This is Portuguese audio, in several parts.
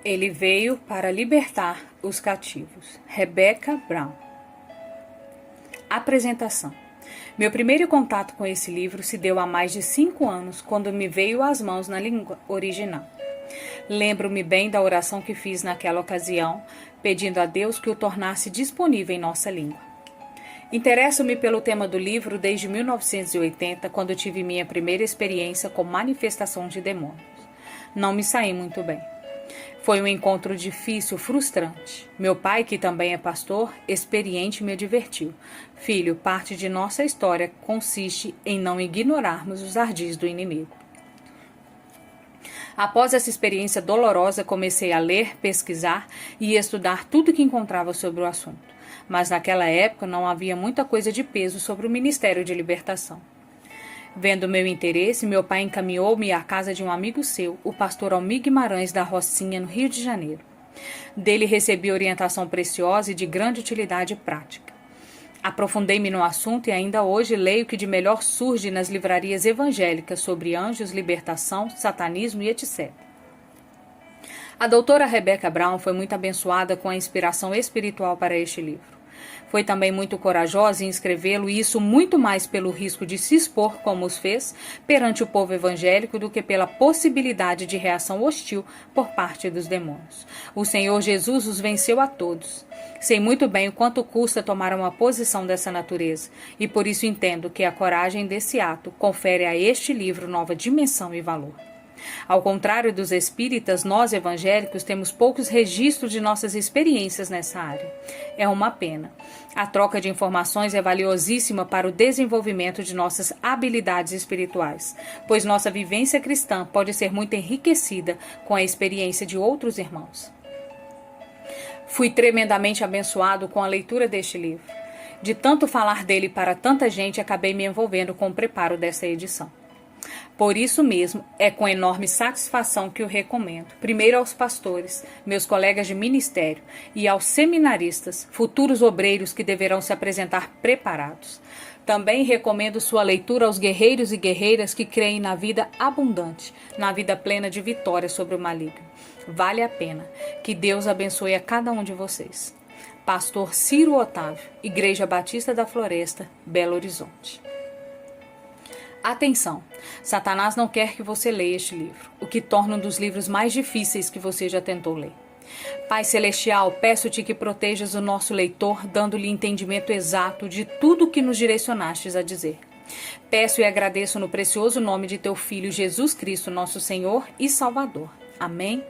Ele veio para libertar os cativos. Rebecca Brown. Apresentação. Meu primeiro contato com esse livro se deu há mais de 5 anos, quando me veio às mãos na língua original. Lembro-me bem da oração que fiz naquela ocasião, pedindo a Deus que o tornasse disponível em nossa língua. Interesso-me pelo tema do livro desde 1980, quando tive minha primeira experiência com manifestação de demônios. Não me saí muito bem. Foi um encontro difícil, frustrante. Meu pai, que também é pastor, experiente, me advertiu. Filho, parte de nossa história consiste em não ignorarmos os ardis do inimigo. Após essa experiência dolorosa, comecei a ler, pesquisar e estudar tudo que encontrava sobre o assunto. Mas naquela época não havia muita coisa de peso sobre o Ministério de Libertação. Vendo meu interesse, meu pai encaminhou-me à casa de um amigo seu, o pastor Almir Guimarães da Rocinha, no Rio de Janeiro. Dele recebi orientação preciosa e de grande utilidade prática. Aprofundei-me no assunto e ainda hoje leio o que de melhor surge nas livrarias evangélicas sobre anjos, libertação, satanismo e etc. A doutora Rebecca Brown foi muito abençoada com a inspiração espiritual para este livro. Foi também muito corajosa em escrevê-lo, e isso muito mais pelo risco de se expor, como os fez, perante o povo evangélico, do que pela possibilidade de reação hostil por parte dos demônios. O Senhor Jesus os venceu a todos. Sei muito bem o quanto custa tomar uma posição dessa natureza, e por isso entendo que a coragem desse ato confere a este livro nova dimensão e valor. Ao contrário dos espíritas, nós evangélicos temos poucos registros de nossas experiências nessa área. É uma pena. A troca de informações é valiosíssima para o desenvolvimento de nossas habilidades espirituais, pois nossa vivência cristã pode ser muito enriquecida com a experiência de outros irmãos. Fui tremendamente abençoado com a leitura deste livro. De tanto falar dele para tanta gente, acabei me envolvendo com o preparo dessa edição. Por isso mesmo, é com enorme satisfação que o recomendo, primeiro aos pastores, meus colegas de ministério, e aos seminaristas, futuros obreiros que deverão se apresentar preparados. Também recomendo sua leitura aos guerreiros e guerreiras que creem na vida abundante, na vida plena de vitória sobre o maligno. Vale a pena. Que Deus abençoe a cada um de vocês. Pastor Ciro Otávio, Igreja Batista da Floresta, Belo Horizonte. Atenção! Satanás não quer que você leia este livro, o que torna um dos livros mais difíceis que você já tentou ler. Pai Celestial, peço-te que protejas o nosso leitor, dando-lhe entendimento exato de tudo o que nos direcionastes a dizer. Peço e agradeço no precioso nome de teu Filho Jesus Cristo, nosso Senhor e Salvador. Amém?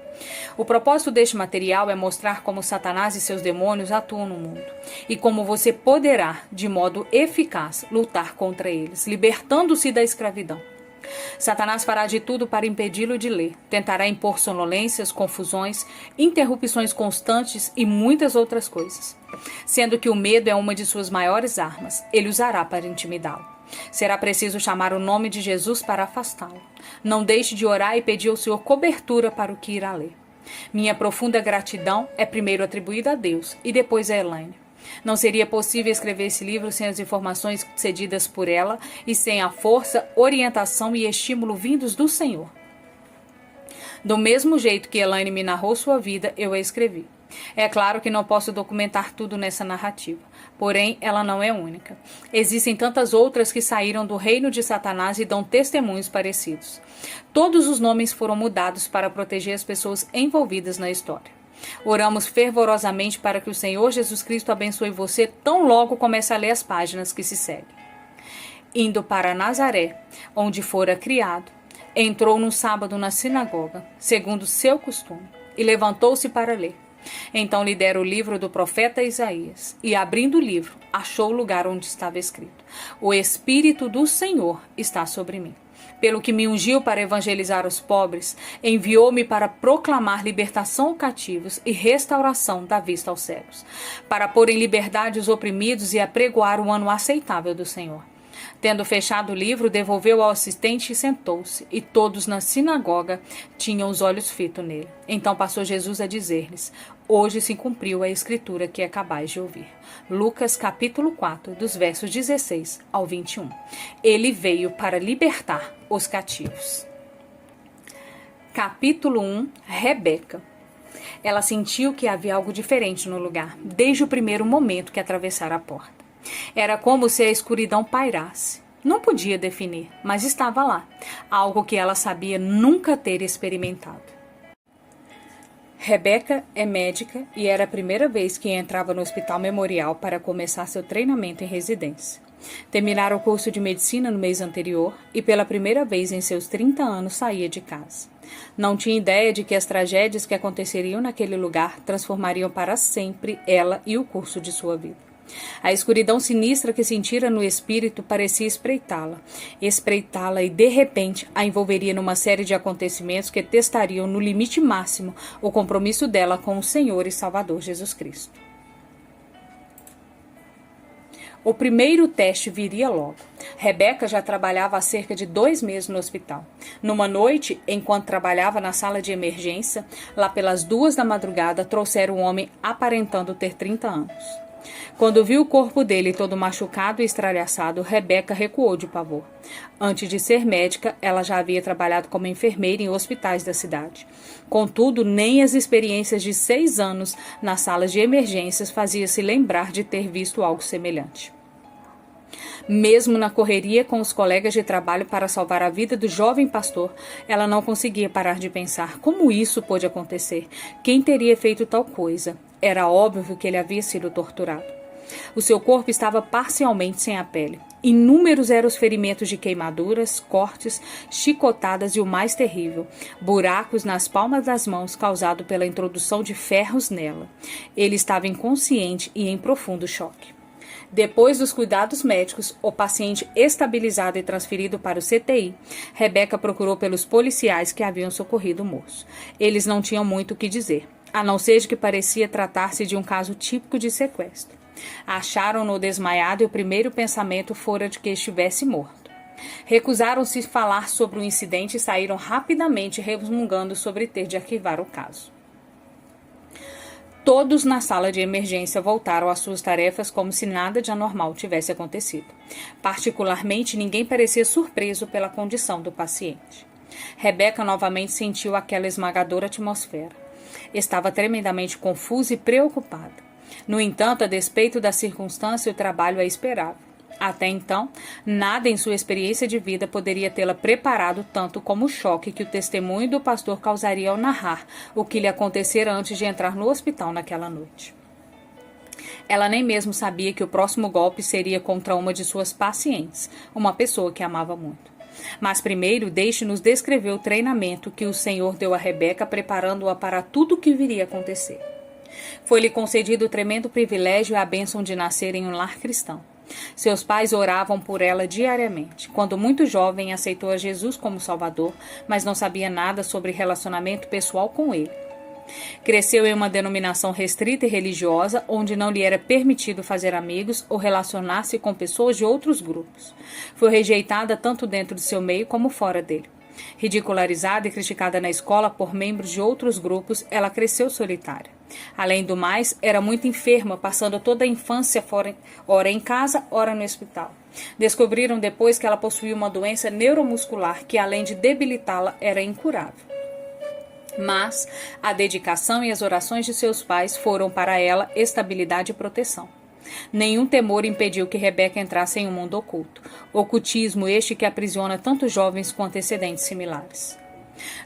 O propósito deste material é mostrar como Satanás e seus demônios atuam no mundo e como você poderá, de modo eficaz, lutar contra eles, libertando-se da escravidão. Satanás fará de tudo para impedi-lo de ler, tentará impor sonolências, confusões, interrupções constantes e muitas outras coisas. Sendo que o medo é uma de suas maiores armas, ele usará para intimidá-lo. Será preciso chamar o nome de Jesus para afastá-lo. Não deixe de orar e pedir ao Senhor cobertura para o que irá ler. Minha profunda gratidão é primeiro atribuída a Deus e depois a Elaine. Não seria possível escrever esse livro sem as informações cedidas por ela e sem a força, orientação e estímulo vindos do Senhor. Do mesmo jeito que Elaine me narrou sua vida, eu a escrevi. É claro que não posso documentar tudo nessa narrativa, porém ela não é única. Existem tantas outras que saíram do reino de Satanás e dão testemunhos parecidos. Todos os nomes foram mudados para proteger as pessoas envolvidas na história. Oramos fervorosamente para que o Senhor Jesus Cristo abençoe você tão logo comece a ler as páginas que se seguem. Indo para Nazaré, onde fora criado, entrou num sábado na sinagoga, segundo seu costume, e levantou-se para ler. Então lhe deram o livro do profeta Isaías, e abrindo o livro, achou o lugar onde estava escrito: O Espírito do Senhor está sobre mim. Pelo que me ungiu para evangelizar os pobres, enviou-me para proclamar libertação aos cativos e restauração da vista aos cegos, para pôr em liberdade os oprimidos e apregoar o ano aceitável do Senhor. Tendo fechado o livro, devolveu ao assistente e sentou-se, e todos na sinagoga tinham os olhos fitos nele. Então passou Jesus a dizer-lhes: Hoje se cumpriu a escritura que acabais de ouvir. Lucas capítulo 4, dos versos 16 ao 21. Ele veio para libertar os cativos. Capítulo 1. Rebeca. Ela sentiu que havia algo diferente no lugar, desde o primeiro momento que atravessara a porta. Era como se a escuridão pairasse. Não podia definir, mas estava lá, algo que ela sabia nunca ter experimentado. Rebeca é médica e era a primeira vez que entrava no Hospital Memorial para começar seu treinamento em residência. Terminara o curso de medicina no mês anterior e pela primeira vez em seus 30 anos saía de casa. Não tinha ideia de que as tragédias que aconteceriam naquele lugar transformariam para sempre ela e o curso de sua vida. A escuridão sinistra que sentira no espírito parecia espreitá-la e, de repente, a envolveria numa série de acontecimentos que testariam no limite máximo o compromisso dela com o Senhor e Salvador Jesus Cristo. O primeiro teste viria logo. Rebeca já trabalhava há cerca de 2 meses no hospital. Numa noite, enquanto trabalhava na sala de emergência, lá pelas 2 da madrugada, trouxeram um homem aparentando ter 30 anos. Quando viu o corpo dele todo machucado e estralhaçado, Rebeca recuou de pavor. Antes de ser médica, ela já havia trabalhado como enfermeira em hospitais da cidade. Contudo, nem as experiências de 6 anos nas salas de emergências fazia-se lembrar de ter visto algo semelhante. Mesmo na correria com os colegas de trabalho para salvar a vida do jovem pastor, ela não conseguia parar de pensar como isso pôde acontecer. Quem teria feito tal coisa? Era óbvio que ele havia sido torturado. O seu corpo estava parcialmente sem a pele. Inúmeros eram os ferimentos de queimaduras, cortes, chicotadas e o mais terrível, buracos nas palmas das mãos causados pela introdução de ferros nela. Ele estava inconsciente e em profundo choque. Depois dos cuidados médicos, o paciente estabilizado e transferido para o CTI, Rebeca procurou pelos policiais que haviam socorrido o moço. Eles não tinham muito o que dizer, a não ser de que parecia tratar-se de um caso típico de sequestro. Acharam-no desmaiado e o primeiro pensamento fora de que estivesse morto. Recusaram-se a falar sobre o incidente e saíram rapidamente resmungando sobre ter de arquivar o caso. Todos na sala de emergência voltaram às suas tarefas como se nada de anormal tivesse acontecido. Particularmente, ninguém parecia surpreso pela condição do paciente. Rebeca novamente sentiu aquela esmagadora atmosfera. Estava tremendamente confusa e preocupada. No entanto, a despeito da circunstância, o trabalho a esperava. Até então, nada em sua experiência de vida poderia tê-la preparado tanto como o choque que o testemunho do pastor causaria ao narrar o que lhe acontecera antes de entrar no hospital naquela noite. Ela nem mesmo sabia que o próximo golpe seria contra uma de suas pacientes, uma pessoa que amava muito. Mas primeiro, deixe-nos descrever o treinamento que o Senhor deu a Rebeca, preparando-a para tudo o que viria a acontecer. Foi-lhe concedido o tremendo privilégio e a bênção de nascer em um lar cristão. Seus pais oravam por ela diariamente. Quando muito jovem, aceitou a Jesus como Salvador, mas não sabia nada sobre relacionamento pessoal com ele. Cresceu em uma denominação restrita e religiosa, onde não lhe era permitido fazer amigos ou relacionar-se com pessoas de outros grupos. Foi rejeitada tanto dentro de seu meio como fora dele. Ridicularizada e criticada na escola por membros de outros grupos, ela cresceu solitária. Além do mais, era muito enferma, passando toda a infância ora em casa, ora no hospital. Descobriram depois que ela possuía uma doença neuromuscular que, além de debilitá-la, era incurável. Mas a dedicação e as orações de seus pais foram para ela estabilidade e proteção. Nenhum temor impediu que Rebeca entrasse em um mundo oculto. Ocultismo este que aprisiona tanto jovens com antecedentes similares.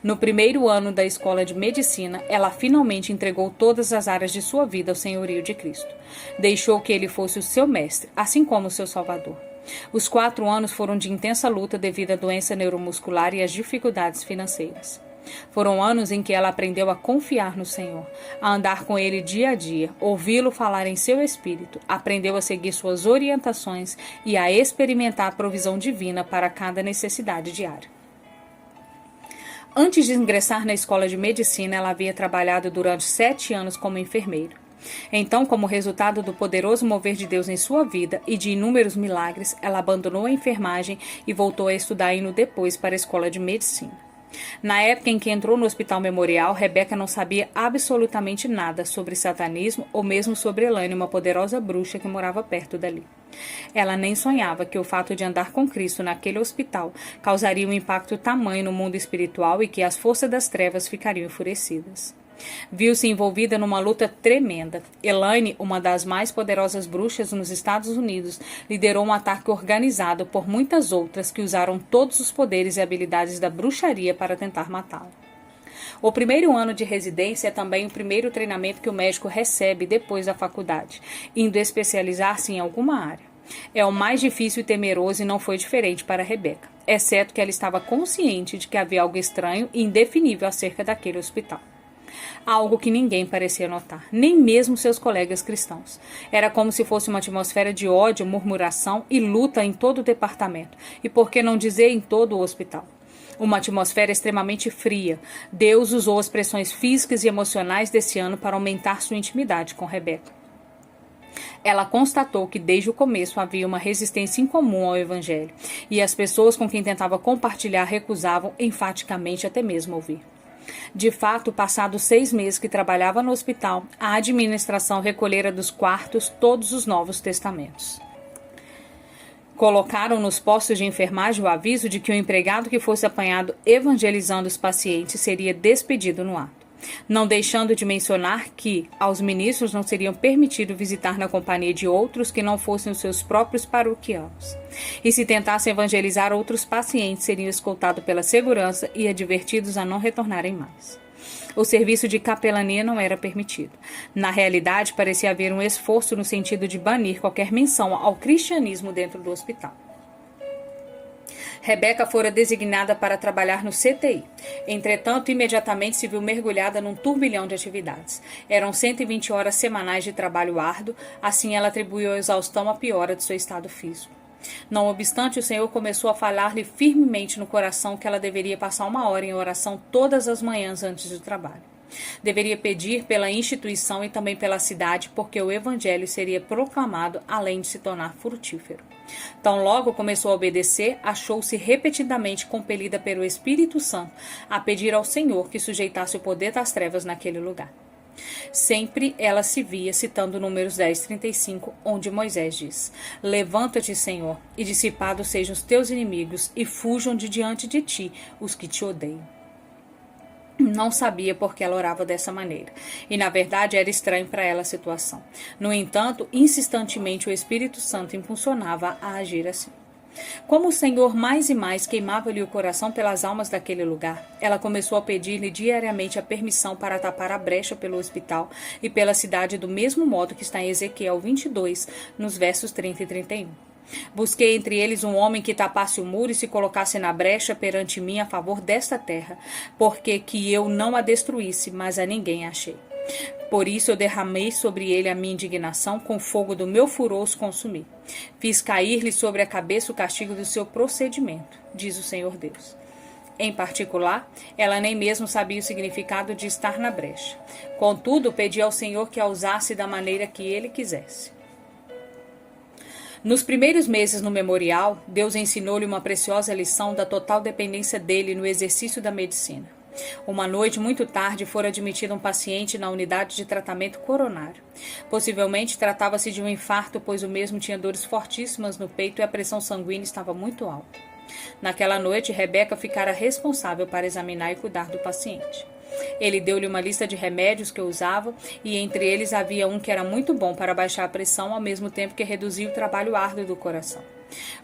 No primeiro ano da escola de medicina, ela finalmente entregou todas as áreas de sua vida ao senhorio de Cristo. Deixou que ele fosse o seu mestre, assim como o seu salvador. Os 4 anos foram de intensa luta devido à doença neuromuscular e às dificuldades financeiras. Foram anos em que ela aprendeu a confiar no Senhor, a andar com Ele dia a dia, ouvi-lo falar em seu espírito, aprendeu a seguir suas orientações e a experimentar a provisão divina para cada necessidade diária. Antes de ingressar na escola de medicina, ela havia trabalhado durante 7 anos como enfermeira. Então, como resultado do poderoso mover de Deus em sua vida e de inúmeros milagres, ela abandonou a enfermagem e voltou a estudar indo depois para a escola de medicina. Na época em que entrou no Hospital Memorial, Rebeca não sabia absolutamente nada sobre satanismo ou mesmo sobre Elaine, uma poderosa bruxa que morava perto dali. Ela nem sonhava que o fato de andar com Cristo naquele hospital causaria um impacto tamanho no mundo espiritual e que as forças das trevas ficariam enfurecidas. Viu-se envolvida numa luta tremenda. Elaine, uma das mais poderosas bruxas nos Estados Unidos, liderou um ataque organizado por muitas outras que usaram todos os poderes e habilidades da bruxaria para tentar matá-la. O primeiro ano de residência é também o primeiro treinamento que o médico recebe depois da faculdade, indo especializar-se em alguma área. É o mais difícil e temeroso e não foi diferente para Rebecca, exceto que ela estava consciente de que havia algo estranho e indefinível acerca daquele hospital. Algo que ninguém parecia notar, nem mesmo seus colegas cristãos. Era como se fosse uma atmosfera de ódio, murmuração e luta em todo o departamento, e por que não dizer em todo o hospital. Uma atmosfera extremamente fria. Deus usou as pressões físicas e emocionais desse ano para aumentar sua intimidade com Rebecca. Ela constatou que desde o começo havia uma resistência incomum ao evangelho, e as pessoas com quem tentava compartilhar recusavam enfaticamente até mesmo ouvir. De fato, passados 6 meses que trabalhava no hospital, a administração recolhera dos quartos todos os Novos Testamentos. Colocaram nos postos de enfermagem o aviso de que o empregado que fosse apanhado evangelizando os pacientes seria despedido no ato, não deixando de mencionar que aos ministros não seriam permitido visitar na companhia de outros que não fossem os seus próprios paroquianos. E se tentassem evangelizar outros pacientes, seriam escoltados pela segurança e advertidos a não retornarem mais. O serviço de capelania não era permitido. Na realidade, parecia haver um esforço no sentido de banir qualquer menção ao cristianismo dentro do hospital. Rebecca fora designada para trabalhar no CTI. Entretanto, imediatamente se viu mergulhada num turbilhão de atividades. Eram 120 horas semanais de trabalho árduo, assim ela atribuiu a exaustão à piora de seu estado físico. Não obstante, o Senhor começou a falar-lhe firmemente no coração que ela deveria passar 1 hora em oração todas as manhãs antes do trabalho. Deveria pedir pela instituição e também pela cidade, porque o evangelho seria proclamado além de se tornar frutífero. Tão logo começou a obedecer, achou-se repetidamente compelida pelo Espírito Santo a pedir ao Senhor que sujeitasse o poder das trevas naquele lugar. Sempre ela se via citando Números 10:35, onde Moisés diz: Levanta-te, Senhor, e dissipados sejam os teus inimigos, e fujam de diante de ti os que te odeiam. Não sabia por que ela orava dessa maneira, e na verdade era estranho para ela a situação. No entanto, insistentemente o Espírito Santo impulsionava a agir assim. Como o Senhor mais e mais queimava-lhe o coração pelas almas daquele lugar, ela começou a pedir-lhe diariamente a permissão para tapar a brecha pelo hospital e pela cidade do mesmo modo que está em Ezequiel 22, nos versos 30 e 31. Busquei entre eles um homem que tapasse o muro e se colocasse na brecha perante mim a favor desta terra, porque que eu não a destruísse, mas a ninguém achei. Por isso eu derramei sobre ele a minha indignação, com o fogo do meu furor os consumi. Fiz cair-lhe sobre a cabeça o castigo do seu procedimento, diz o Senhor Deus. Em particular, ela nem mesmo sabia o significado de estar na brecha. Contudo, pedi ao Senhor que a usasse da maneira que ele quisesse. Nos primeiros meses no memorial, Deus ensinou-lhe uma preciosa lição da total dependência dele no exercício da medicina. Uma noite muito tarde fora admitido um paciente na unidade de tratamento coronário. Possivelmente tratava-se de um infarto, pois o mesmo tinha dores fortíssimas no peito e a pressão sanguínea estava muito alta. Naquela noite, Rebecca ficara responsável para examinar e cuidar do paciente. Ele deu-lhe uma lista de remédios que eu usava e entre eles havia um que era muito bom para baixar a pressão ao mesmo tempo que reduzia o trabalho árduo do coração.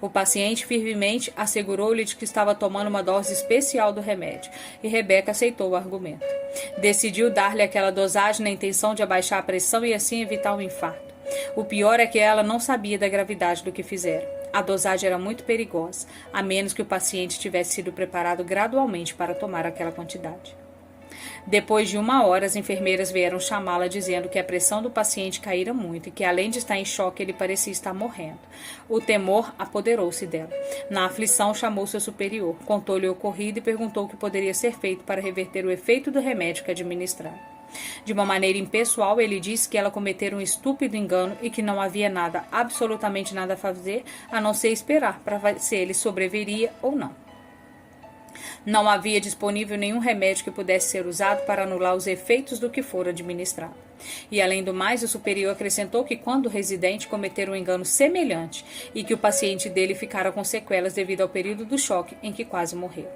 O paciente firmemente assegurou-lhe de que estava tomando uma dose especial do remédio e Rebecca aceitou o argumento. Decidiu dar-lhe aquela dosagem na intenção de abaixar a pressão e assim evitar um infarto. O pior é que ela não sabia da gravidade do que fizera. A dosagem era muito perigosa, a menos que o paciente tivesse sido preparado gradualmente para tomar aquela quantidade. Depois de 1 hora, as enfermeiras vieram chamá-la dizendo que a pressão do paciente caíra muito e que, além de estar em choque, ele parecia estar morrendo. O temor apoderou-se dela. Na aflição, chamou seu superior, contou-lhe o ocorrido e perguntou o que poderia ser feito para reverter o efeito do remédio que administrara. De uma maneira impessoal, ele disse que ela cometera um estúpido engano e que não havia nada, absolutamente nada a fazer, a não ser esperar para ver se ele sobreviveria ou não. Não havia disponível nenhum remédio que pudesse ser usado para anular os efeitos do que fora administrado. E, além do mais, o superior acrescentou que quando o residente cometera um engano semelhante e que o paciente dele ficara com sequelas devido ao período do choque em que quase morreu.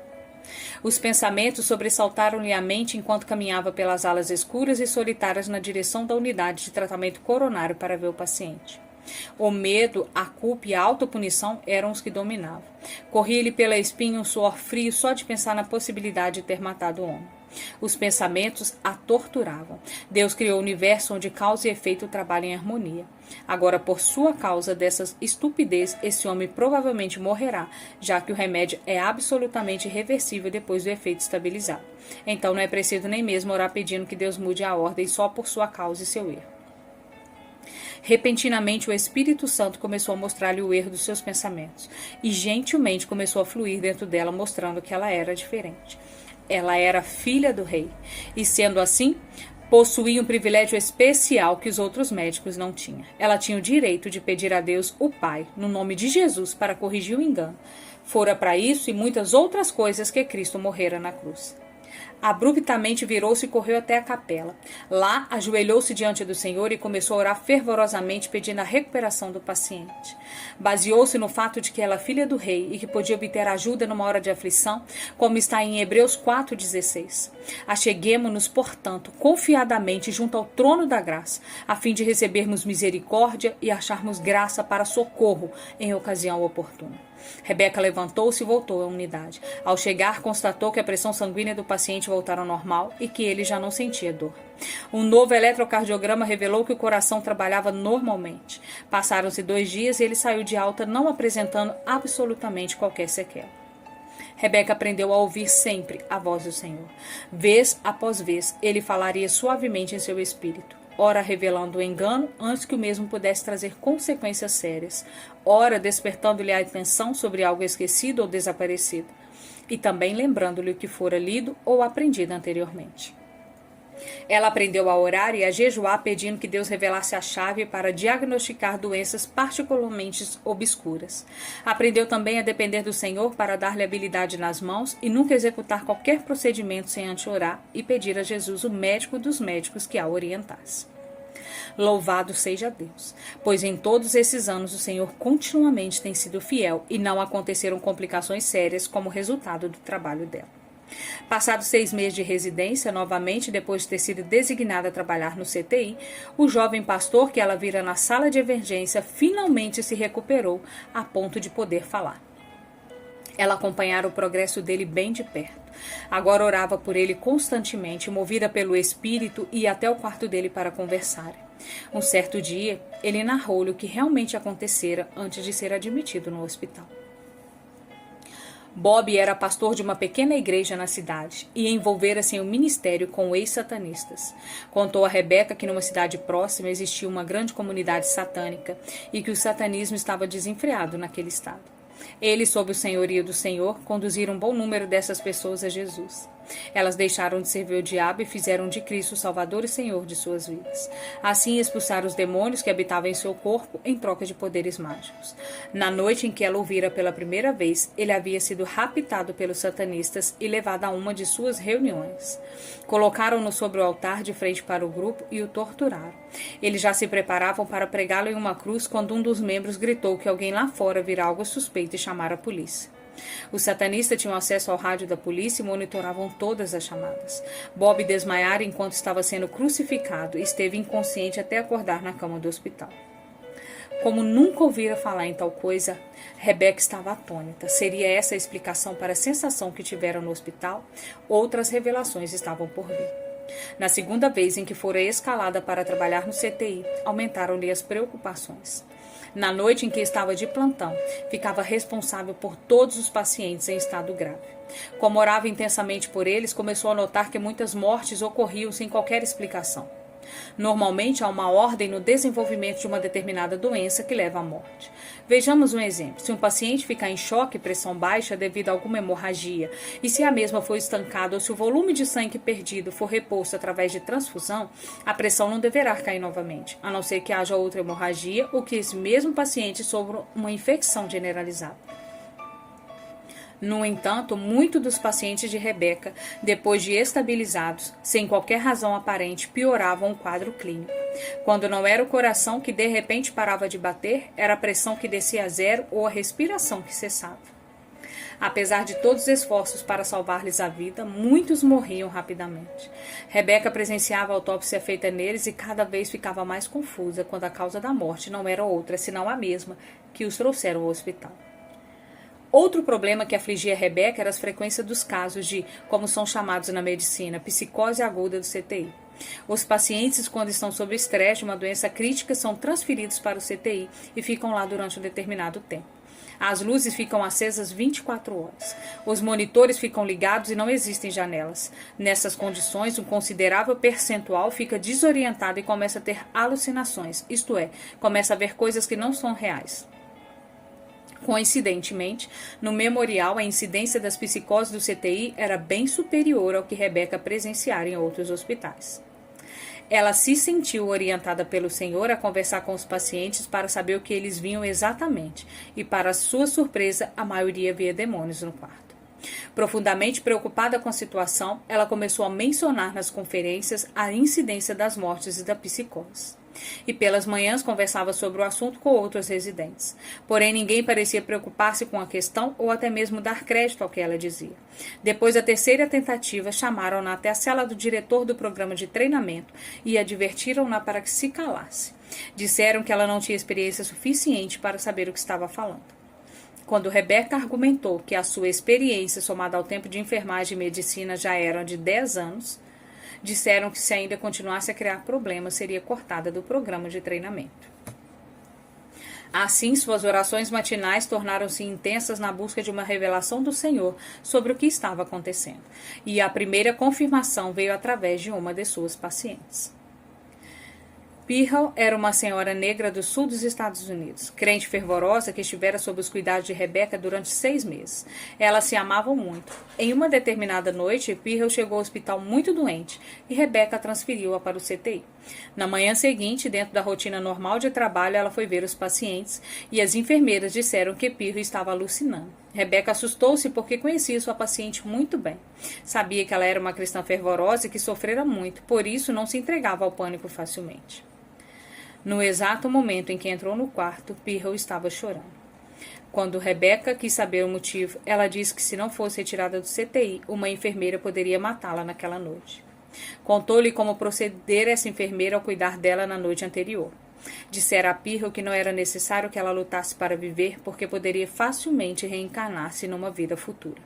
Os pensamentos sobressaltaram-lhe a mente enquanto caminhava pelas alas escuras e solitárias na direção da unidade de tratamento coronário para ver o paciente. O medo, a culpa e a autopunição eram os que dominavam. Corria-lhe pela espinha um suor frio só de pensar na possibilidade de ter matado o homem. Os pensamentos a torturavam. Deus criou o universo onde causa e efeito trabalham em harmonia. Agora, por sua causa dessa estupidez, esse homem provavelmente morrerá, já que o remédio é absolutamente irreversível depois do efeito estabilizado. Então não é preciso nem mesmo orar pedindo que Deus mude a ordem só por sua causa e seu erro. Repentinamente, o Espírito Santo começou a mostrar-lhe o erro dos seus pensamentos e gentilmente começou a fluir dentro dela, mostrando que ela era diferente. Ela era filha do rei e, sendo assim, possuía um privilégio especial que os outros médicos não tinham. Ela tinha o direito de pedir a Deus, o Pai, no nome de Jesus, para corrigir o engano. Fora para isso e muitas outras coisas que Cristo morrera na cruz. Abruptamente virou-se e correu até a capela. Lá, ajoelhou-se diante do Senhor e começou a orar fervorosamente, pedindo a recuperação do paciente. Baseou-se no fato de que ela é filha do rei e que podia obter ajuda numa hora de aflição, como está em Hebreus 4,16. Acheguemo-nos, portanto, confiadamente junto ao trono da graça, a fim de recebermos misericórdia e acharmos graça para socorro em ocasião oportuna. Rebeca levantou-se e voltou à unidade. Ao chegar, constatou que a pressão sanguínea do paciente voltara ao normal e que ele já não sentia dor. Um novo eletrocardiograma revelou que o coração trabalhava normalmente. Passaram-se 2 dias e ele saiu de alta, não apresentando absolutamente qualquer sequela. Rebeca aprendeu a ouvir sempre a voz do Senhor. Vez após vez, ele falaria suavemente em seu espírito, ora revelando o engano antes que o mesmo pudesse trazer consequências sérias, ora despertando-lhe a atenção sobre algo esquecido ou desaparecido, e também lembrando-lhe o que fora lido ou aprendido anteriormente. Ela aprendeu a orar e a jejuar, pedindo que Deus revelasse a chave para diagnosticar doenças particularmente obscuras. Aprendeu também a depender do Senhor para dar-lhe habilidade nas mãos e nunca executar qualquer procedimento sem antes orar e pedir a Jesus, o médico dos médicos, que a orientasse. Louvado seja Deus, pois em todos esses anos o Senhor continuamente tem sido fiel e não aconteceram complicações sérias como resultado do trabalho dela. Passados 6 meses de residência, novamente, depois de ter sido designada a trabalhar no CTI, o jovem pastor que ela vira na sala de emergência finalmente se recuperou a ponto de poder falar. Ela acompanhara o progresso dele bem de perto. Agora orava por ele constantemente, movida pelo Espírito, e ia até o quarto dele para conversar. Um certo dia, ele narrou-lhe o que realmente acontecera antes de ser admitido no hospital. Bob era pastor de uma pequena igreja na cidade e envolvera-se em um ministério com ex-satanistas. Contou a Rebeca que numa cidade próxima existia uma grande comunidade satânica e que o satanismo estava desenfreado naquele estado. Eles, sob o senhorio do Senhor, conduziram um bom número dessas pessoas a Jesus. Elas deixaram de servir o diabo e fizeram de Cristo o Salvador e Senhor de suas vidas. Assim expulsaram os demônios que habitavam em seu corpo em troca de poderes mágicos. Na noite em que ela ouvira pela primeira vez, ele havia sido raptado pelos satanistas e levado a uma de suas reuniões. Colocaram-no sobre o altar de frente para o grupo e o torturaram. Eles já se preparavam para pregá-lo em uma cruz quando um dos membros gritou que alguém lá fora vira algo suspeito e chamara a polícia. Os satanistas tinham acesso ao rádio da polícia e monitoravam todas as chamadas. Bob desmaiara enquanto estava sendo crucificado e esteve inconsciente até acordar na cama do hospital. Como nunca ouvira falar em tal coisa, Rebeca estava atônita. Seria essa a explicação para a sensação que tivera no hospital? Outras revelações estavam por vir. Na segunda vez em que fora escalada para trabalhar no CTI, aumentaram-lhe as preocupações. Na noite em que estava de plantão, ficava responsável por todos os pacientes em estado grave. Como orava intensamente por eles, começou a notar que muitas mortes ocorriam sem qualquer explicação. Normalmente há uma ordem no desenvolvimento de uma determinada doença que leva à morte. Vejamos um exemplo. Se um paciente ficar em choque e pressão baixa devido a alguma hemorragia, e se a mesma for estancada ou se o volume de sangue perdido for reposto através de transfusão, a pressão não deverá cair novamente, a não ser que haja outra hemorragia ou que esse mesmo paciente sofra uma infecção generalizada. No entanto, muitos dos pacientes de Rebeca, depois de estabilizados, sem qualquer razão aparente, pioravam o quadro clínico. Quando não era o coração que de repente parava de bater, era a pressão que descia a zero ou a respiração que cessava. Apesar de todos os esforços para salvar-lhes a vida, muitos morriam rapidamente. Rebeca presenciava a autópsia feita neles e cada vez ficava mais confusa quando a causa da morte não era outra, senão a mesma que os trouxeram ao hospital. Outro problema que afligia Rebeca era a frequência dos casos de, como são chamados na medicina, psicose aguda do CTI. Os pacientes, quando estão sob estresse de uma doença crítica, são transferidos para o CTI e ficam lá durante um determinado tempo. As luzes ficam acesas 24 horas. Os monitores ficam ligados e não existem janelas. Nessas condições, um considerável percentual fica desorientado e começa a ter alucinações, isto é, começa a ver coisas que não são reais. Coincidentemente, no memorial, a incidência das psicoses do CTI era bem superior ao que Rebeca presenciara em outros hospitais. Ela se sentiu orientada pelo Senhor a conversar com os pacientes para saber o que eles vinham exatamente, e para sua surpresa, a maioria via demônios no quarto. Profundamente preocupada com a situação, ela começou a mencionar nas conferências a incidência das mortes e da psicose. E pelas manhãs conversava sobre o assunto com outros residentes. Porém, ninguém parecia preocupar-se com a questão ou até mesmo dar crédito ao que ela dizia. Depois da terceira tentativa, chamaram-na até a cela do diretor do programa de treinamento e advertiram-na para que se calasse. Disseram que ela não tinha experiência suficiente para saber o que estava falando. Quando Rebeca argumentou que a sua experiência, somada ao tempo de enfermagem e medicina, já era de 10 anos, disseram que se ainda continuasse a criar problemas, seria cortada do programa de treinamento. Assim, suas orações matinais tornaram-se intensas na busca de uma revelação do Senhor sobre o que estava acontecendo. E a primeira confirmação veio através de uma de suas pacientes. Pearl era uma senhora negra do sul dos Estados Unidos, crente fervorosa que estivera sob os cuidados de Rebeca durante 6 meses. Elas se amavam muito. Em uma determinada noite, Pearl chegou ao hospital muito doente e Rebeca transferiu-a para o CTI. Na manhã seguinte, dentro da rotina normal de trabalho, ela foi ver os pacientes e as enfermeiras disseram que Pearl estava alucinando. Rebeca assustou-se porque conhecia sua paciente muito bem. Sabia que ela era uma cristã fervorosa e que sofrera muito, por isso não se entregava ao pânico facilmente. No exato momento em que entrou no quarto, Pearl estava chorando. Quando Rebeca quis saber o motivo, ela disse que se não fosse retirada do CTI, uma enfermeira poderia matá-la naquela noite. Contou-lhe como proceder essa enfermeira ao cuidar dela na noite anterior. Dissera a Pearl que não era necessário que ela lutasse para viver, porque poderia facilmente reencarnar-se numa vida futura.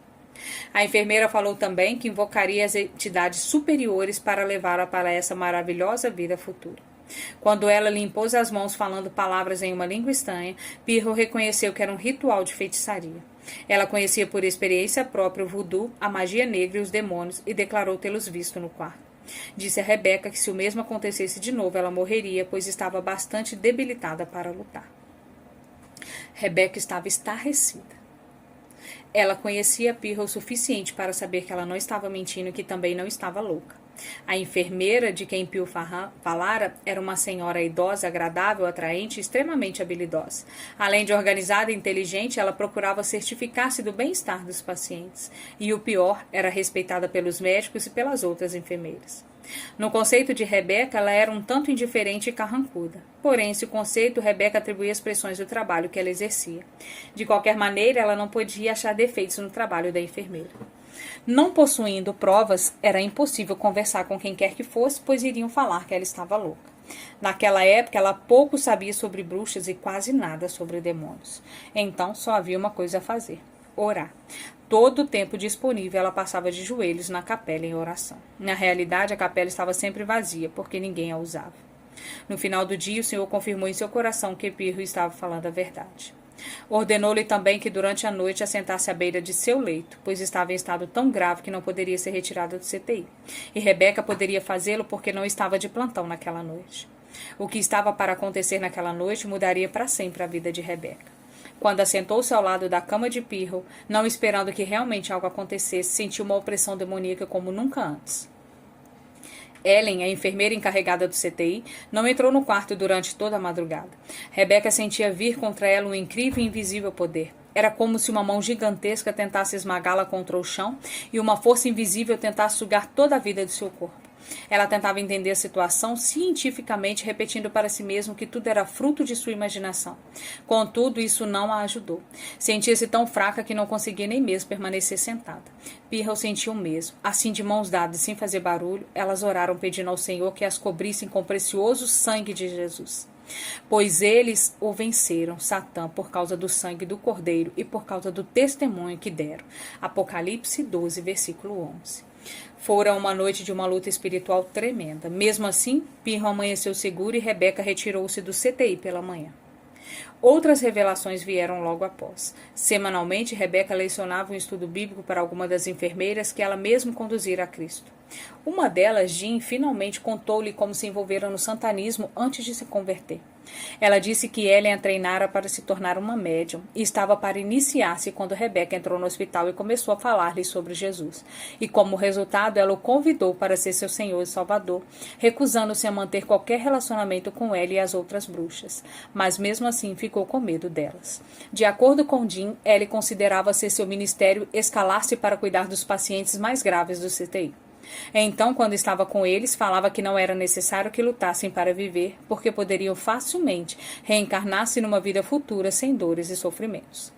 A enfermeira falou também que invocaria as entidades superiores para levá-la para essa maravilhosa vida futura. Quando ela lhe impôs as mãos falando palavras em uma língua estranha, Pearl reconheceu que era um ritual de feitiçaria. Ela conhecia por experiência própria o voodoo, a magia negra e os demônios e declarou tê-los visto no quarto. Disse a Rebeca que se o mesmo acontecesse de novo, ela morreria, pois estava bastante debilitada para lutar. Rebeca estava estarrecida. Ela conhecia Pearl o suficiente para saber que ela não estava mentindo e que também não estava louca. A enfermeira de quem Pearl falara era uma senhora idosa, agradável, atraente e extremamente habilidosa. Além de organizada e inteligente, ela procurava certificar-se do bem-estar dos pacientes. E o pior, era respeitada pelos médicos e pelas outras enfermeiras. No conceito de Rebeca, ela era um tanto indiferente e carrancuda. Porém, esse conceito, Rebeca atribuía às pressões do trabalho que ela exercia. De qualquer maneira, ela não podia achar defeitos no trabalho da enfermeira. Não possuindo provas, era impossível conversar com quem quer que fosse, pois iriam falar que ela estava louca. Naquela época, ela pouco sabia sobre bruxas e quase nada sobre demônios. Então, só havia uma coisa a fazer: orar. Todo o tempo disponível, ela passava de joelhos na capela em oração. Na realidade, a capela estava sempre vazia, porque ninguém a usava. No final do dia, o Senhor confirmou em seu coração que Pearl estava falando a verdade. Ordenou-lhe também que durante a noite assentasse à beira de seu leito, pois estava em estado tão grave que não poderia ser retirada do CTI. E Rebeca poderia fazê-lo porque não estava de plantão naquela noite. O que estava para acontecer naquela noite mudaria para sempre a vida de Rebeca. Quando assentou-se ao lado da cama de Pearl, não esperando que realmente algo acontecesse, sentiu uma opressão demoníaca como nunca antes. Ellen, a enfermeira encarregada do CTI, não entrou no quarto durante toda a madrugada. Rebeca sentia vir contra ela um incrível e invisível poder. Era como se uma mão gigantesca tentasse esmagá-la contra o chão e uma força invisível tentasse sugar toda a vida de seu corpo. Ela tentava entender a situação cientificamente, repetindo para si mesma que tudo era fruto de sua imaginação. Contudo, isso não a ajudou. Sentia-se tão fraca que não conseguia nem mesmo permanecer sentada. Pirra o sentiu mesmo. Assim, de mãos dadas, sem fazer barulho, elas oraram pedindo ao Senhor que as cobrissem com o precioso sangue de Jesus. Pois eles o venceram, Satã, por causa do sangue do Cordeiro e por causa do testemunho que deram. Apocalipse 12, versículo 11. Fora uma noite de uma luta espiritual tremenda. Mesmo assim, Pirra amanheceu seguro e Rebeca retirou-se do CTI pela manhã. Outras revelações vieram logo após. Semanalmente, Rebeca lecionava um estudo bíblico para alguma das enfermeiras que ela mesma conduzira a Cristo. Uma delas, Jean, finalmente contou-lhe como se envolvera no santanismo antes de se converter. Ela disse que Ellen a treinara para se tornar uma médium e estava para iniciar-se quando Rebeca entrou no hospital e começou a falar-lhe sobre Jesus. E como resultado, ela o convidou para ser seu Senhor e Salvador, recusando-se a manter qualquer relacionamento com ela e as outras bruxas. Mas mesmo assim ficou com medo delas. De acordo com Jean, Ellen considerava ser seu ministério escalar-se para cuidar dos pacientes mais graves do CTI. Então, quando estava com eles, falava que não era necessário que lutassem para viver, porque poderiam facilmente reencarnar-se numa vida futura sem dores e sofrimentos.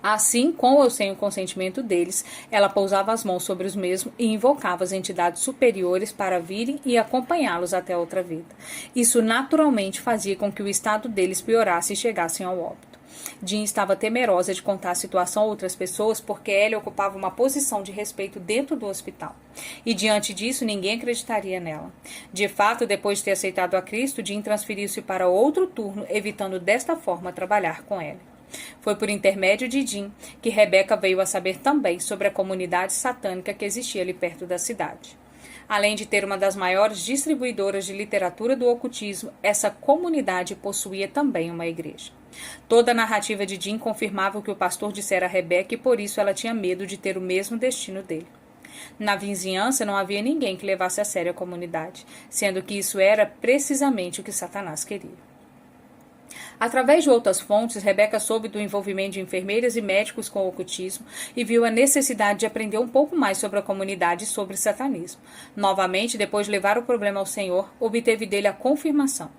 Assim, com ou sem o consentimento deles, ela pousava as mãos sobre os mesmos e invocava as entidades superiores para virem e acompanhá-los até outra vida. Isso naturalmente fazia com que o estado deles piorasse e chegassem ao óbito. Jean estava temerosa de contar a situação a outras pessoas porque ela ocupava uma posição de respeito dentro do hospital. E diante disso, ninguém acreditaria nela. De fato, depois de ter aceitado a Cristo, Jean transferiu-se para outro turno, evitando desta forma trabalhar com ela. Foi por intermédio de Jean que Rebeca veio a saber também sobre a comunidade satânica que existia ali perto da cidade. Além de ter uma das maiores distribuidoras de literatura do ocultismo, essa comunidade possuía também uma igreja. Toda a narrativa de Jean confirmava o que o pastor dissera a Rebeca e por isso ela tinha medo de ter o mesmo destino dele. Na vizinhança não havia ninguém que levasse a sério a comunidade, sendo que isso era precisamente o que Satanás queria. Através de outras fontes, Rebeca soube do envolvimento de enfermeiras e médicos com o ocultismo e viu a necessidade de aprender um pouco mais sobre a comunidade e sobre o satanismo. Novamente, depois de levar o problema ao Senhor, obteve dele a confirmação.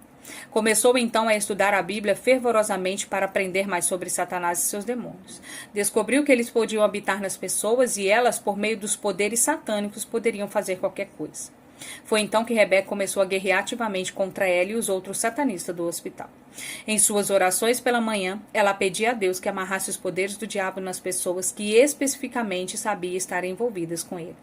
Começou então a estudar a Bíblia fervorosamente para aprender mais sobre Satanás e seus demônios. Descobriu que eles podiam habitar nas pessoas e elas, por meio dos poderes satânicos, poderiam fazer qualquer coisa. Foi então que Rebeca começou a guerrear ativamente contra ela e os outros satanistas do hospital. Em suas orações pela manhã, ela pedia a Deus que amarrasse os poderes do diabo nas pessoas que especificamente sabia estar envolvidas com ele.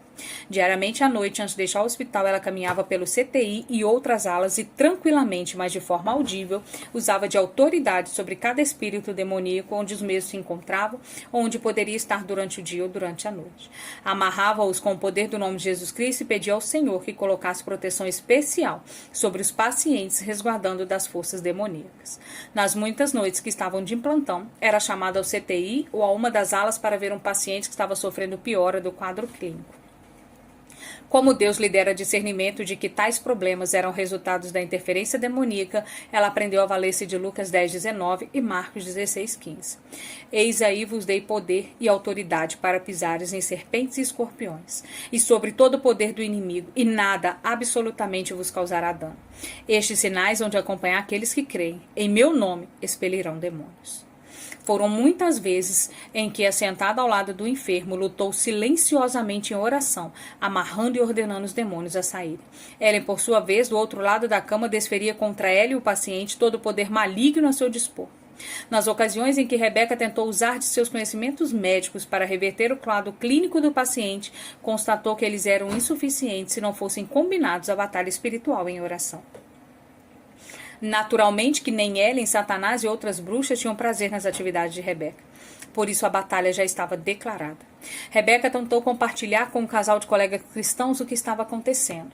Diariamente à noite, antes de deixar o hospital, ela caminhava pelo CTI e outras alas e tranquilamente, mas de forma audível, usava de autoridade sobre cada espírito demoníaco onde os mesmos se encontravam ou onde poderia estar durante o dia ou durante a noite. Amarrava-os com o poder do nome de Jesus Cristo e pedia ao Senhor que colocasse proteção especial sobre os pacientes, resguardando das forças demoníacas. Nas muitas noites que estavam de plantão, era chamada ao CTI ou a uma das alas para ver um paciente que estava sofrendo piora do quadro clínico. Como Deus lhe dera discernimento de que tais problemas eram resultados da interferência demoníaca, ela aprendeu a valer-se de Lucas 10:19 e Marcos 16:15. Eis aí vos dei poder e autoridade para pisares em serpentes e escorpiões, e sobre todo o poder do inimigo, e nada absolutamente vos causará dano. Estes sinais hão de acompanhar aqueles que creem. Em meu nome expelirão demônios. Foram muitas vezes em que, assentada ao lado do enfermo, lutou silenciosamente em oração, amarrando e ordenando os demônios a saírem. Ellen, por sua vez, do outro lado da cama, desferia contra ela e o paciente todo o poder maligno a seu dispor. Nas ocasiões em que Rebeca tentou usar de seus conhecimentos médicos para reverter o quadro clínico do paciente, constatou que eles eram insuficientes se não fossem combinados à batalha espiritual em oração. Naturalmente que nem Ellen, Satanás e outras bruxas tinham prazer nas atividades de Rebeca. Por isso a batalha já estava declarada. Rebeca tentou compartilhar com um casal de colegas cristãos o que estava acontecendo.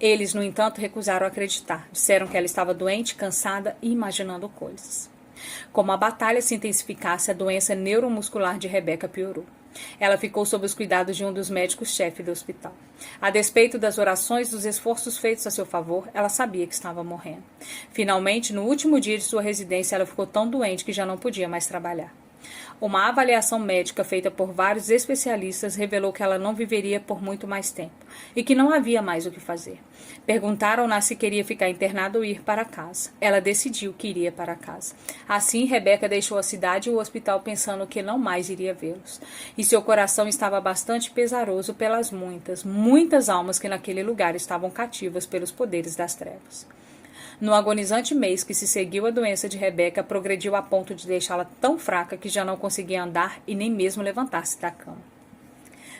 Eles, no entanto, recusaram acreditar. Disseram que ela estava doente, cansada e imaginando coisas. Como a batalha se intensificasse, a doença neuromuscular de Rebeca piorou. Ela ficou sob os cuidados de um dos médicos-chefe do hospital. A despeito das orações e dos esforços feitos a seu favor, ela sabia que estava morrendo. Finalmente, no último dia de sua residência, ela ficou tão doente que já não podia mais trabalhar. Uma avaliação médica feita por vários especialistas revelou que ela não viveria por muito mais tempo e que não havia mais o que fazer. Perguntaram-na se queria ficar internada ou ir para casa. Ela decidiu que iria para casa. Assim, Rebeca deixou a cidade e o hospital pensando que não mais iria vê-los. E seu coração estava bastante pesaroso pelas muitas almas que naquele lugar estavam cativas pelos poderes das trevas. No agonizante mês que se seguiu à doença de Rebeca, progrediu a ponto de deixá-la tão fraca que já não conseguia andar e nem mesmo levantar-se da cama.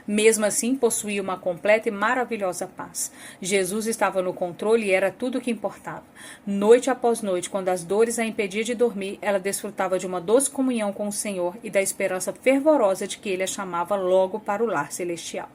Mesmo assim, possuía uma completa e maravilhosa paz. Jesus estava no controle e era tudo o que importava. Noite após noite, quando as dores a impediam de dormir, ela desfrutava de uma doce comunhão com o Senhor e da esperança fervorosa de que Ele a chamava logo para o lar celestial.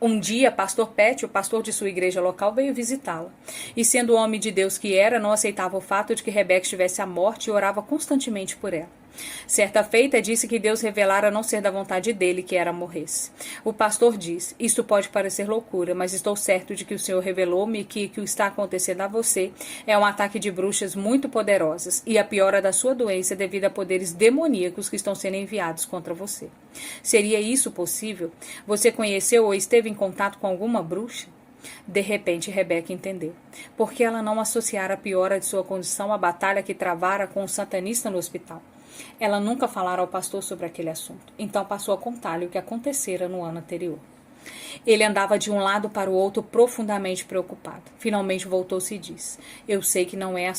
Um dia, pastor Pet, o pastor de sua igreja local, veio visitá-la. E sendo o homem de Deus que era, não aceitava o fato de que Rebeca estivesse à morte e orava constantemente por ela. Certa feita, disse que Deus revelara não ser da vontade dele que ela morresse. O pastor diz: isto pode parecer loucura, mas estou certo de que o Senhor revelou-me que o que está acontecendo a você é um ataque de bruxas muito poderosas e a piora da sua doença devido a poderes demoníacos que estão sendo enviados contra você. Seria isso possível? Você conheceu ou esteve em contato com alguma bruxa? De repente, Rebeca entendeu. Por que ela não associara a piora de sua condição à batalha que travara com o satanista no hospital? Ela nunca falara ao pastor sobre aquele assunto, então passou a contar-lhe o que acontecera no ano anterior. Ele andava de um lado para o outro profundamente preocupado. Finalmente voltou-se e disse: eu sei que não é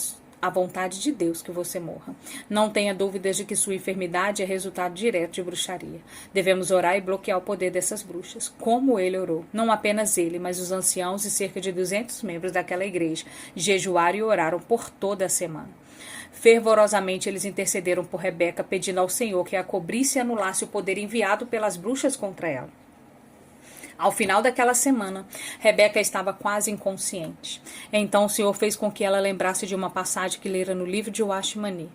a vontade de Deus que você morra. Não tenha dúvidas de que sua enfermidade é resultado direto de bruxaria. Devemos orar e bloquear o poder dessas bruxas, como ele orou. Não apenas ele, mas os anciãos e cerca de 200 membros daquela igreja jejuaram e oraram por toda a semana. Fervorosamente eles intercederam por Rebeca, pedindo ao Senhor que a cobrisse e anulasse o poder enviado pelas bruxas contra ela. Ao final daquela semana, Rebeca estava quase inconsciente. Então o Senhor fez com que ela lembrasse de uma passagem que lera no livro de Washmani.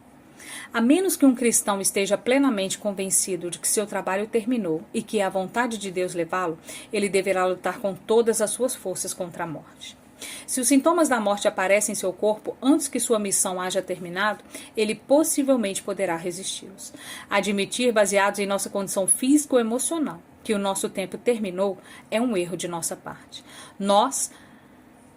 A menos que um cristão esteja plenamente convencido de que seu trabalho terminou e que é a vontade de Deus levá-lo, ele deverá lutar com todas as suas forças contra a morte. Se os sintomas da morte aparecem em seu corpo antes que sua missão haja terminado, ele possivelmente poderá resisti-los. Admitir, baseados em nossa condição física ou emocional, que o nosso tempo terminou é um erro de nossa parte. Nós,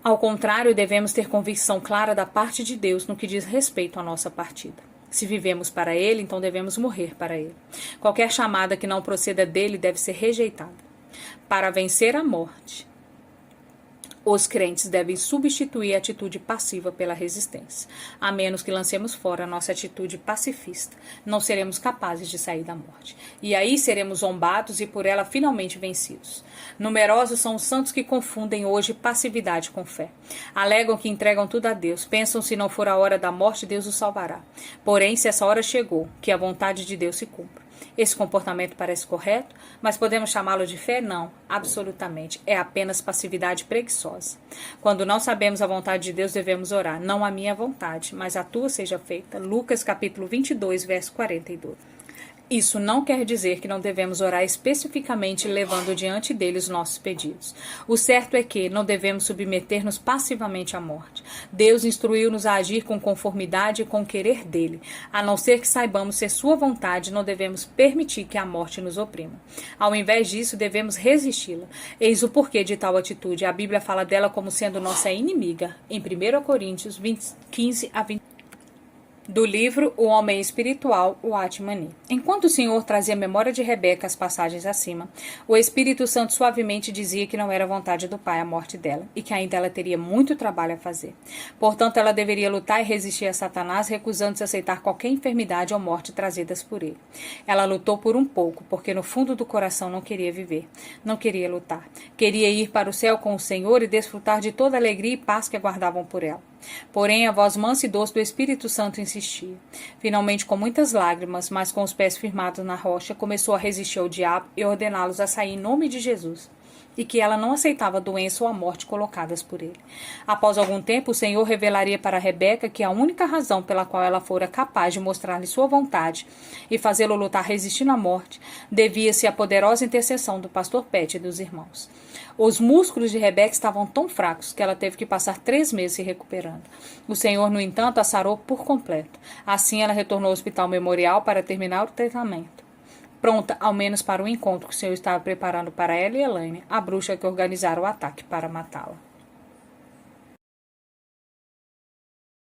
ao contrário, devemos ter convicção clara da parte de Deus no que diz respeito à nossa partida. Se vivemos para Ele, então devemos morrer para Ele. Qualquer chamada que não proceda dele deve ser rejeitada. Para vencer a morte, os crentes devem substituir a atitude passiva pela resistência. A menos que lancemos fora a nossa atitude pacifista, não seremos capazes de sair da morte. E aí seremos zombados e por ela finalmente vencidos. Numerosos são os santos que confundem hoje passividade com fé. Alegam que entregam tudo a Deus. Pensam se não for a hora da morte, Deus os salvará. Porém, se essa hora chegou, que a vontade de Deus se cumpra. Esse comportamento parece correto, mas podemos chamá-lo de fé? Não, absolutamente. É apenas passividade preguiçosa. Quando não sabemos a vontade de Deus, devemos orar. Não a minha vontade, mas a tua seja feita. Lucas capítulo 22, verso 42. Isso não quer dizer que não devemos orar especificamente levando diante dele os nossos pedidos. O certo é que não devemos submeter-nos passivamente à morte. Deus instruiu-nos a agir com conformidade e com o querer dele. A não ser que saibamos ser sua vontade, não devemos permitir que a morte nos oprima. Ao invés disso, devemos resisti-la. Eis o porquê de tal atitude. A Bíblia fala dela como sendo nossa inimiga, em 1 Coríntios 15 a 20. Do livro O Homem Espiritual, o Washmani. Enquanto o Senhor trazia a memória de Rebeca as passagens acima, o Espírito Santo suavemente dizia que não era vontade do Pai a morte dela e que ainda ela teria muito trabalho a fazer. Portanto, ela deveria lutar e resistir a Satanás, recusando-se a aceitar qualquer enfermidade ou morte trazidas por ele. Ela lutou por um pouco, porque no fundo do coração não queria viver, não queria lutar. Queria ir para o céu com o Senhor e desfrutar de toda a alegria e paz que aguardavam por ela. Porém, a voz mansa e doce do Espírito Santo insistia. Finalmente, com muitas lágrimas, mas com os pés firmados na rocha, começou a resistir ao diabo e ordená-los a sair em nome de Jesus. e que ela não aceitava a doença ou a morte colocadas por ele. Após algum tempo, o Senhor revelaria para Rebeca que a única razão pela qual ela fora capaz de mostrar-lhe sua vontade e fazê-lo lutar resistindo à morte devia-se à poderosa intercessão do pastor Pet e dos irmãos. Os músculos de Rebeca estavam tão fracos que ela teve que passar 3 meses se recuperando. O Senhor, no entanto, a sarou por completo. Assim, ela retornou ao Hospital Memorial para terminar o tratamento, pronta ao menos para o encontro que o Senhor estava preparando para ela e Elaine, a bruxa que organizara o ataque para matá-la.